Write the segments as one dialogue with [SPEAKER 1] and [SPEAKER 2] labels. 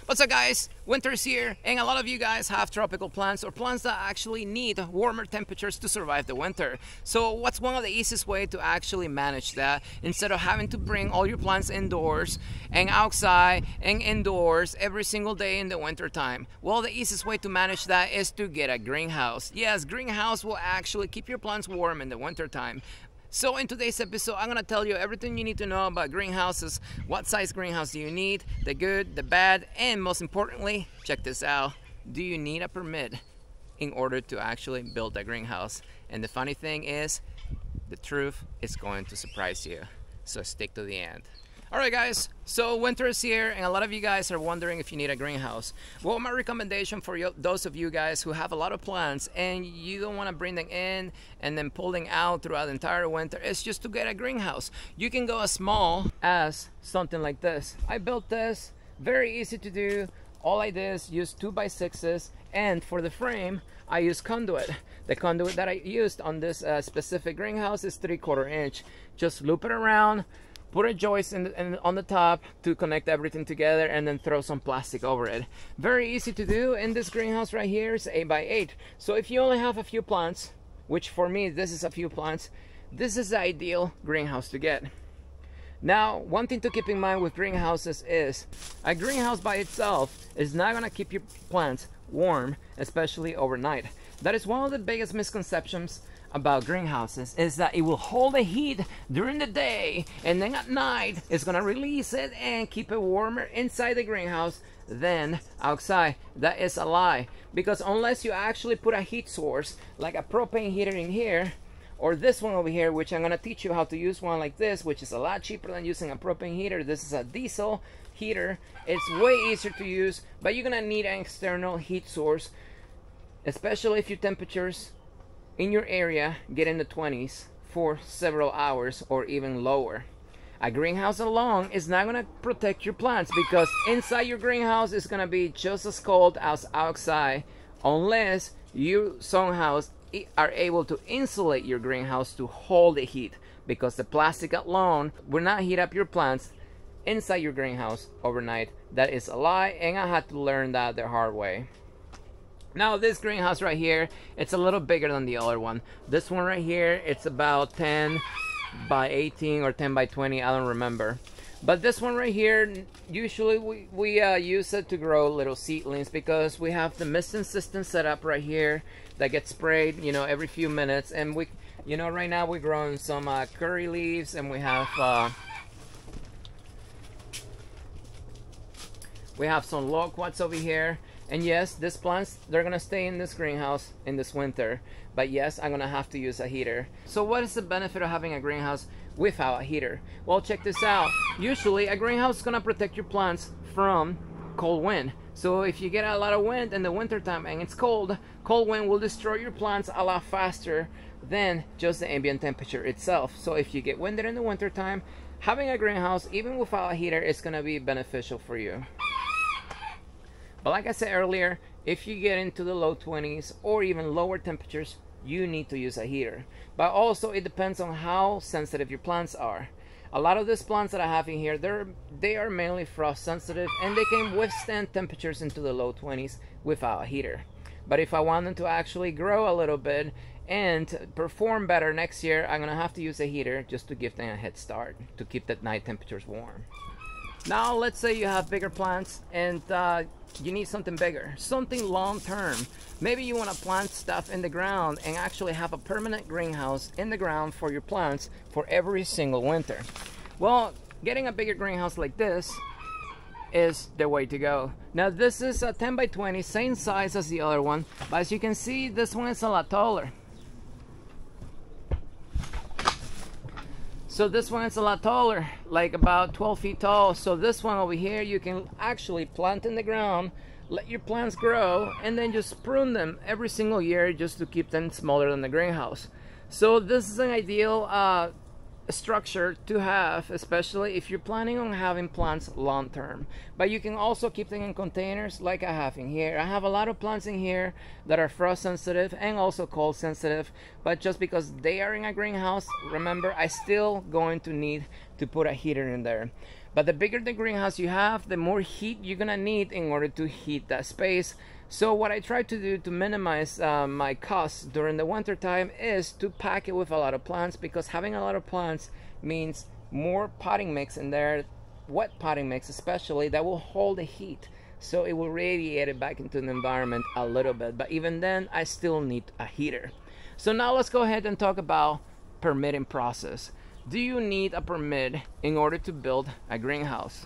[SPEAKER 1] What's up guys, winter's here and a lot of you guys have tropical plants or plants that actually need warmer temperatures to survive the winter. So what's one of the easiest way to actually manage that instead of having to bring all your plants indoors and outside and indoors every single day in the winter time? Well, the easiest way to manage that is to get a greenhouse. Yes, greenhouse will actually keep your plants warm in the winter time. So in today's episode, I'm gonna tell you everything you need to know about greenhouses, what size greenhouse do you need, the good, the bad, and most importantly, check this out, do you need a permit in order to actually build a greenhouse? And the funny thing is, the truth is going to surprise you, so stick to the end. Alright guys, so winter is here and a lot of you guys are wondering if you need a greenhouse. Well, my recommendation for those of you guys who have a lot of plants and you don't want to bring them in and then pull them out throughout the entire winter is just to get a greenhouse. You can go as small as something like this. I built this, very easy to do. All I did is use 2x6s, and for the frame I use conduit. The conduit that I used on this specific greenhouse is 3/4 inch. Just loop it around, put a joist on the top to connect everything together, and then throw some plastic over it. Very easy to do. In this greenhouse right here is 8x8. So if you only have a few plants, which for me this is a few plants, this is the ideal greenhouse to get. Now, one thing to keep in mind with greenhouses is a greenhouse by itself is not going to keep your plants warm, especially overnight. That is one of the biggest misconceptions about greenhouses, is that it will hold the heat during the day and then at night it's gonna release it and keep it warmer inside the greenhouse than outside. That is a lie, because unless you actually put a heat source like a propane heater in here, or this one over here, which I'm gonna teach you how to use one like this, which is a lot cheaper than using a propane heater. This is a diesel heater. It's way easier to use, but you're gonna need an external heat source, especially if your temperatures in your area get in the 20s for several hours or even lower. A greenhouse alone is not going to protect your plants, because inside your greenhouse is going to be just as cold as outside, unless you somehow are able to insulate your greenhouse to hold the heat, because the plastic alone will not heat up your plants inside your greenhouse overnight. That is a lie, and I had to learn that the hard way. Now this greenhouse right here, it's a little bigger than the other one. This one right here, it's about 10x18 or 10x20, I don't remember. But this one right here, usually we use it to grow little seedlings, because we have the misting system set up right here that gets sprayed, you know, every few minutes. And we, you know, right now we're growing some curry leaves, and we have some loquats over here. And yes, these plants, they're gonna stay in this greenhouse in this winter, but yes, I'm gonna have to use a heater. So what is the benefit of having a greenhouse without a heater? Well, check this out. Usually a greenhouse is gonna protect your plants from cold wind. So if you get a lot of wind in the winter time and it's cold, cold wind will destroy your plants a lot faster than just the ambient temperature itself. So if you get winded in the winter time, having a greenhouse, even without a heater, is gonna be beneficial for you. But like I said earlier, if you get into the low 20s or even lower temperatures, you need to use a heater. But also it depends on how sensitive your plants are. A lot of these plants that I have in here, they are mainly frost sensitive, and they can withstand temperatures into the low 20s without a heater. But if I want them to actually grow a little bit and perform better next year, I'm gonna have to use a heater just to give them a head start to keep the night temperatures warm. Now let's say you have bigger plants and you need something bigger, something long-term. Maybe you want to plant stuff in the ground and actually have a permanent greenhouse in the ground for your plants for every single winter. Well, getting a bigger greenhouse like this is the way to go. Now this is a 10x20, same size as the other one, but as you can see, this one is a lot taller. So this one is a lot taller, like about 12 feet tall. So this one over here, you can actually plant in the ground, let your plants grow, and then just prune them every single year just to keep them smaller than the greenhouse. So this is an ideal structure to have, especially if you're planning on having plants long term. But you can also keep them in containers like I have in here. I have a lot of plants in here that are frost sensitive and also cold sensitive, but just because they are in a greenhouse, remember, I still going to need to put a heater in there. But the bigger the greenhouse you have, the more heat you're gonna need in order to heat that space. So what I try to do to minimize my costs during the winter time is to pack it with a lot of plants, because having a lot of plants means more potting mix in there, wet potting mix especially, that will hold the heat. So it will radiate it back into the environment a little bit. But even then, I still need a heater. So now let's go ahead and talk about permitting process. Do you need a permit in order to build a greenhouse?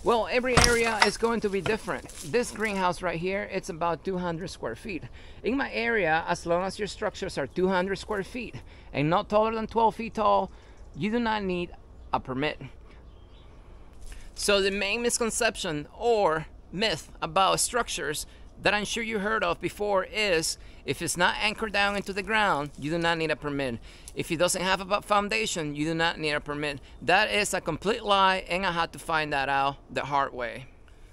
[SPEAKER 1] Well, every area is going to be different. This greenhouse right here, it's about 200 square feet. In my area, as long as your structures are 200 square feet and not taller than 12 feet tall, you do not need a permit. So the main misconception or myth about structures that I'm sure you heard of before is, if it's not anchored down into the ground, you do not need a permit. If it doesn't have a foundation, you do not need a permit. That is a complete lie, and I had to find that out the hard way.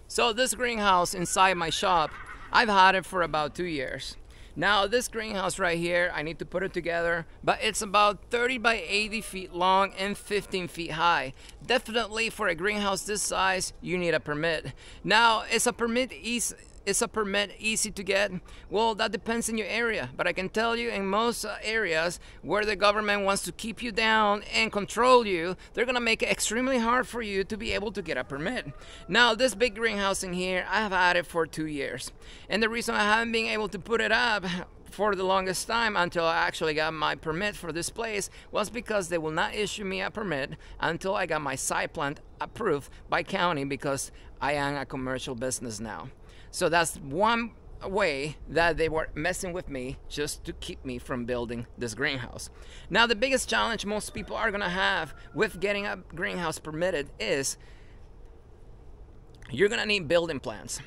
[SPEAKER 1] So this greenhouse inside my shop, I've had it for about 2 years. Now this greenhouse right here, I need to put it together, but it's about 30 by 80 feet long and 15 feet high. Definitely for a greenhouse this size, you need a permit. Now, is a permit easy to get? Well, that depends on your area, but I can tell you in most areas where the government wants to keep you down and control you, they're gonna make it extremely hard for you to be able to get a permit. Now this big greenhouse in here, I have had it for 2 years, and the reason I haven't been able to put it up for the longest time until I actually got my permit for this place was because they will not issue me a permit until I got my site plan approved by county, because I am a commercial business now. So that's one way that they were messing with me, just to keep me from building this greenhouse. Now the biggest challenge most people are gonna have with getting a greenhouse permitted is you're gonna need building plans.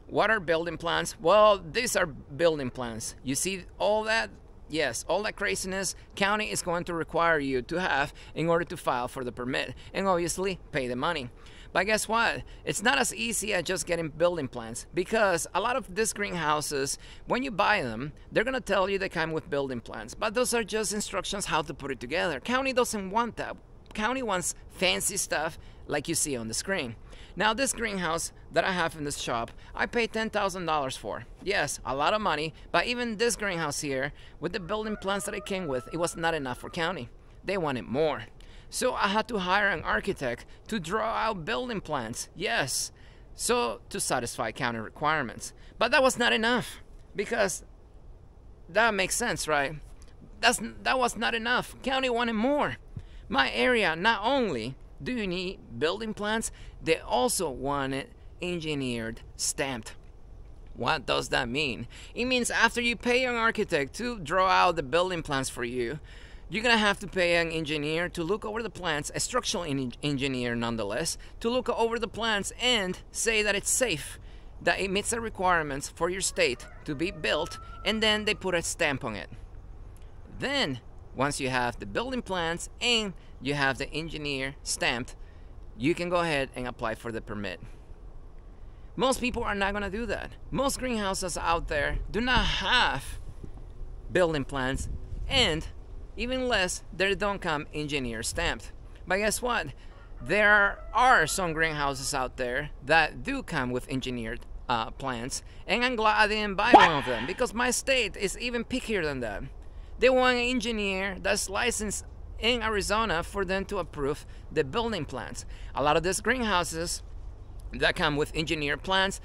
[SPEAKER 1] What are building plans? Well, these are building plans. You see all that? Yes, all that craziness, county is going to require you to have in order to file for the permit, and obviously pay the money. But guess what? It's not as easy as just getting building plans, because a lot of these greenhouses, when you buy them, they're gonna tell you they come with building plans, but those are just instructions how to put it together. County doesn't want that. County wants fancy stuff like you see on the screen. Now this greenhouse that I have in this shop, I paid $10,000 for. Yes, a lot of money, but even this greenhouse here, with the building plans that it came with, it was not enough for county. They wanted more. So I had to hire an architect to draw out building plans, yes, so to satisfy county requirements. But that was not enough, because that makes sense, right? That was not enough. County wanted more. My area, not only do you need building plans, they also want it engineered, stamped. What does that mean? It means after you pay an architect to draw out the building plans for you, you're gonna have to pay an engineer to look over the plans, a structural engineer nonetheless, to look over the plans and say that it's safe, that it meets the requirements for your state to be built, and then they put a stamp on it. Then, once you have the building plans and you have the engineer stamped, you can go ahead and apply for the permit. Most people are not gonna do that. Most greenhouses out there do not have building plans, and even less, they don't come engineer stamped. But guess what? There are some greenhouses out there that do come with engineered plans, and I'm glad I didn't buy one of them, because my state is even pickier than that. They want an engineer that's licensed in Arizona for them to approve the building plans. A lot of these greenhouses that come with engineered plans,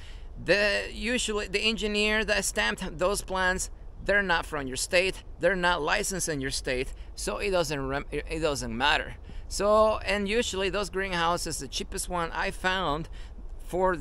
[SPEAKER 1] usually the engineer that stamped those plans, they're not from your state, they're not licensed in your state, so it doesn't matter. So, and usually those greenhouses, the cheapest one I found for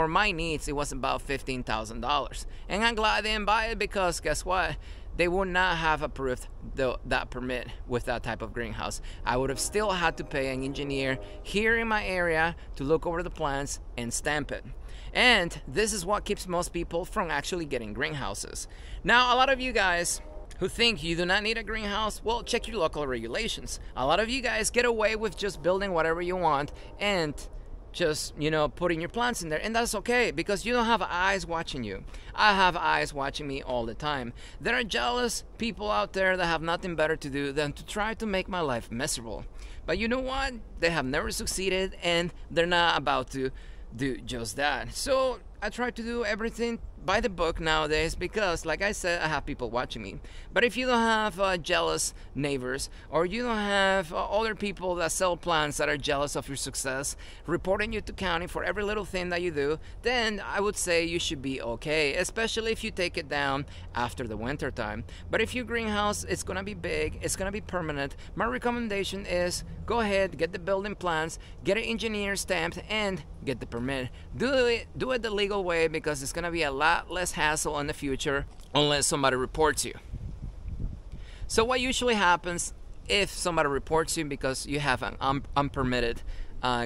[SPEAKER 1] my needs, it was about $15,000. And I'm glad I didn't buy it, because guess what? They would not have approved that permit with that type of greenhouse. I would have still had to pay an engineer here in my area to look over the plans and stamp it. And this is what keeps most people from actually getting greenhouses. Now, a lot of you guys who think you do not need a greenhouse, well, check your local regulations. A lot of you guys get away with just building whatever you want and just, you know, putting your plants in there, and that's okay because you don't have eyes watching you. I have eyes watching me all the time. There are jealous people out there that have nothing better to do than to try to make my life miserable. But you know what? They have never succeeded, and they're not about to do just that. So I try to do everything by the book nowadays because, like I said, I have people watching me. But if you don't have jealous neighbors, or you don't have other people that sell plants that are jealous of your success reporting you to county for every little thing that you do, then I would say you should be okay, especially if you take it down after the winter time. But if your greenhouse is gonna be big, it's gonna be permanent, my recommendation is go ahead, get the building plans, get an engineer stamped, and get the permit. Do it the legal way because it's gonna be a lot less hassle in the future unless somebody reports you. So what usually happens if somebody reports you because you have an unpermitted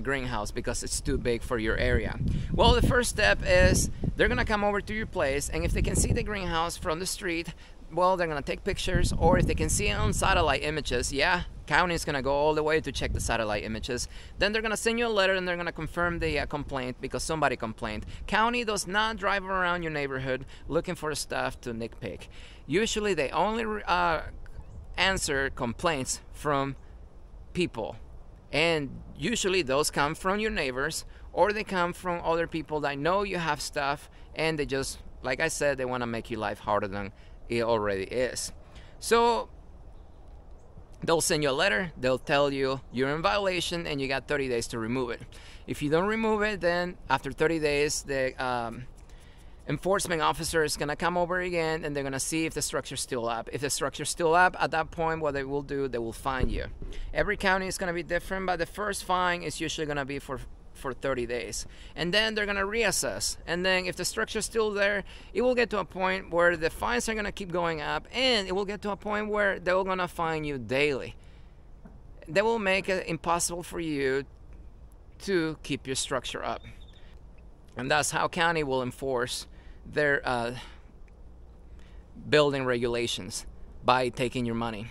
[SPEAKER 1] greenhouse because it's too big for your area? Well, the first step is they're gonna come over to your place, and if they can see the greenhouse from the street, well, they're gonna take pictures, or if they can see it on satellite images, yeah, county is gonna go all the way to check the satellite images. Then they're gonna send you a letter and they're gonna confirm the complaint because somebody complained. County does not drive around your neighborhood looking for stuff to nitpick. Usually they only answer complaints from people, and usually those come from your neighbors, or they come from other people that know you have stuff, and they just, like I said, they want to make your life harder than it already is. So they'll send you a letter, they'll tell you you're in violation and you got 30 days to remove it. If you don't remove it, then after 30 days the enforcement officer is going to come over again, and they're going to see if the structure's still up. If the structure's still up, at that point what they will do, they will fine you. Every county is going to be different, but the first fine is usually going to be for 30 days, and then they're gonna reassess, and then if the structure's still there, it will get to a point where the fines are gonna keep going up, and it will get to a point where they're gonna fine you daily. They will make it impossible for you to keep your structure up, and that's how county will enforce their building regulations, by taking your money.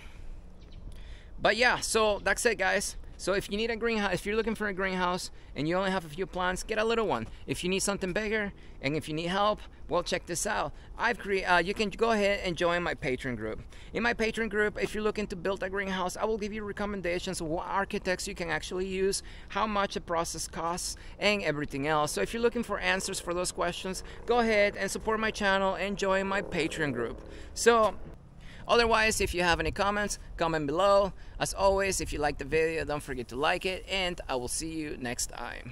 [SPEAKER 1] But yeah, so that's it, guys. So if you need a greenhouse, if you're looking for a greenhouse and you only have a few plants, get a little one. If you need something bigger, and if you need help, well, check this out. You can go ahead and join my Patreon group. In my Patreon group, if you're looking to build a greenhouse, I will give you recommendations of what architects you can actually use, how much the process costs, and everything else. So if you're looking for answers for those questions, go ahead and support my channel and join my Patreon group. So otherwise, if you have any comments, comment below. As always, if you like the video, don't forget to like it, and I will see you next time.